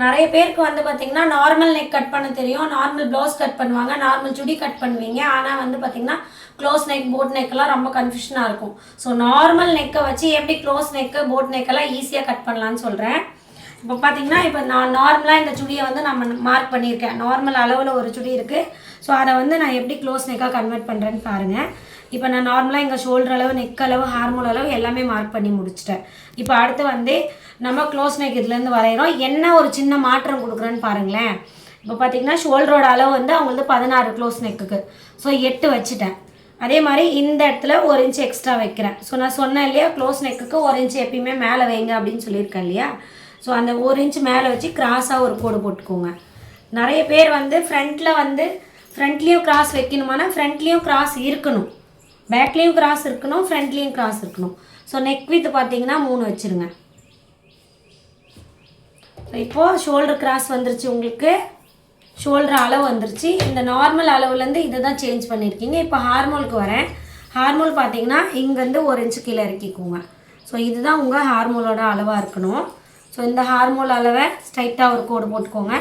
நிறைய பேருக்கு வந்து பார்த்தீங்கன்னா நார்மல் நெக் கட் பண்ண தெரியும், நார்மல் ப்ளவுஸ் கட் பண்ணுவாங்க, நார்மல் சுடி கட் பண்ணுவீங்க. ஆனால் வந்து பார்த்தீங்கன்னா க்ளோஸ் நெக் போட் நெக்கெல்லாம் ரொம்ப கன்ஃபியூஷனாக இருக்கும். ஸோ நார்மல் நெக்கை வச்சு எப்படி க்ளோஸ் நெக்கு போட் நெக்கெல்லாம் ஈஸியாக கட் பண்ணலான்னு சொல்கிறேன். இப்போ பார்த்தீங்கன்னா இப்போ நான் நார்மலாக இந்த சுடியை வந்து நம்ம மார்க் பண்ணியிருக்கேன். நார்மல் அளவில் ஒரு சுடி இருக்குது. ஸோ அதை வந்து நான் எப்படி க்ளோஸ் நெக்காக கன்வெர்ட் பண்ணுறேன்னு பாருங்கள். இப்போ நான் நார்மலாக இங்கே ஷோல்டர் அளவு, நெக் அளவு, ஹார்மோல் அளவு எல்லாமே மார்க் பண்ணி முடிச்சிட்டேன். இப்போ அடுத்து வந்து நம்ம க்ளோஸ் நெக் இதுலேருந்து வரைகிறோம். என்ன ஒரு சின்ன மாற்றம் கொடுக்குறேன்னு பாருங்களேன். இப்போ பார்த்தீங்கன்னா ஷோல்டரோட அளவு வந்து அவங்களுக்கு 16 க்ளோஸ் நெக்குக்கு. ஸோ 8 வச்சுட்டேன். அதே மாதிரி இந்த இடத்துல 1 இன்ச் எக்ஸ்ட்ரா வைக்கிறேன். ஸோ நான் சொன்னேன் இல்லையா, க்ளோஸ் நெக்குக்கு 1 இன்ச் எப்பயுமே மேலே வைங்க அப்படின்னு சொல்லியிருக்கேன் இல்லையா. ஸோ அந்த 1 இன்ச் மேலே வச்சு கிராஸாக ஒரு கோடு போட்டுக்கோங்க. நிறைய பேர் வந்து ஃப்ரண்ட்லேயும் கிராஸ் வைக்கணுமானா ஃப்ரண்ட்லேயும் கிராஸ் இருக்கணும், பேக்லேயும் கிராஸ் இருக்கணும், ஃப்ரண்ட்லேயும் கிராஸ் இருக்கணும். ஸோ நெக் வித் பார்த்தீங்கன்னா 3 வச்சுருங்க. ஸோ இப்போது ஷோல்டர் கிராஸ் வந்துருச்சு, உங்களுக்கு ஷோல்டர் அளவு வந்துருச்சு. இந்த நார்மல் அளவுலேருந்து இதை தான் சேஞ்ச் பண்ணியிருக்கீங்க. இப்போ ஹார்மோலுக்கு வரேன். ஹார்மோல் பார்த்தீங்கன்னா இங்கேருந்து 1 இன்ச்சு கீழே இறக்கிக்கோங்க. ஸோ இதுதான் உங்கள் ஹார்மோலோட அளவாக இருக்கணும். ஸோ இந்த ஹார்மோல் அளவை ஸ்ட்ரைட்டாக ஒரு கோடு போட்டுக்கோங்க.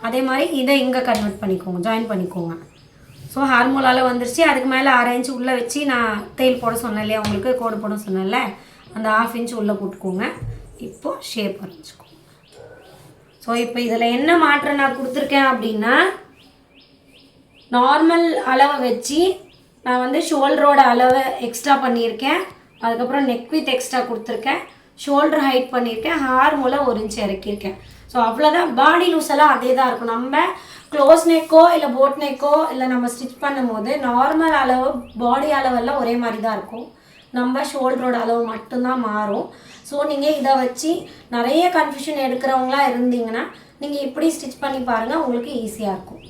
அதே மாதிரி இதை இங்கே கன்வெர்ட் பண்ணிக்கோங்க, ஜாயின் பண்ணிக்கோங்க. ஸோ ஹார்மோல் அளவு வந்துருச்சு. அதுக்கு மேலே 1/2 இன்ச்சு உள்ளே வச்சு நான் தையல் போட சொன்னேன் இல்லையா, உங்களுக்கு கோடு போட சொன்னேன்ல, அந்த 1/2 இன்ச்சு உள்ளே போட்டுக்கோங்க. இப்போது ஷேப் வரைஞ்சிக்கோங்க. ஸோ இப்போ இதில் என்ன மாற்றம் நான் கொடுத்துருக்கேன் அப்படின்னா, நார்மல் அளவை வச்சு நான் வந்து ஷோல்டரோட அளவை எக்ஸ்ட்ரா பண்ணியிருக்கேன். அதுக்கப்புறம் நெக் வித் எக்ஸ்ட்ரா கொடுத்துருக்கேன், ஷோல்டர் ஹைட் பண்ணியிருக்கேன், ஹார்மோலை 1 இன்ச்சு இறக்கியிருக்கேன். ஸோ அவ்வளோதான். பாடி லூஸ் எல்லாம் அதே தான் இருக்கும். நம்ம க்ளோஸ் நெக்கோ இல்லை போட் நெக்கோ இல்லை நம்ம ஸ்டிச் பண்ணும் போது நார்மல் அளவு, பாடி அளவெல்லாம் ஒரே மாதிரி தான் இருக்கும். நம்ம ஷோல்டரோட அளவு மட்டும்தான் மாறும். ஸோ நீங்கள் இதை வச்சு நிறைய கன்ஃபியூஷன் எடுக்கிறவங்களா இருந்தீங்கன்னா நீங்கள் இப்படி ஸ்டிச் பண்ணி பாருங்கள், உங்களுக்கு ஈஸியாக இருக்கும்.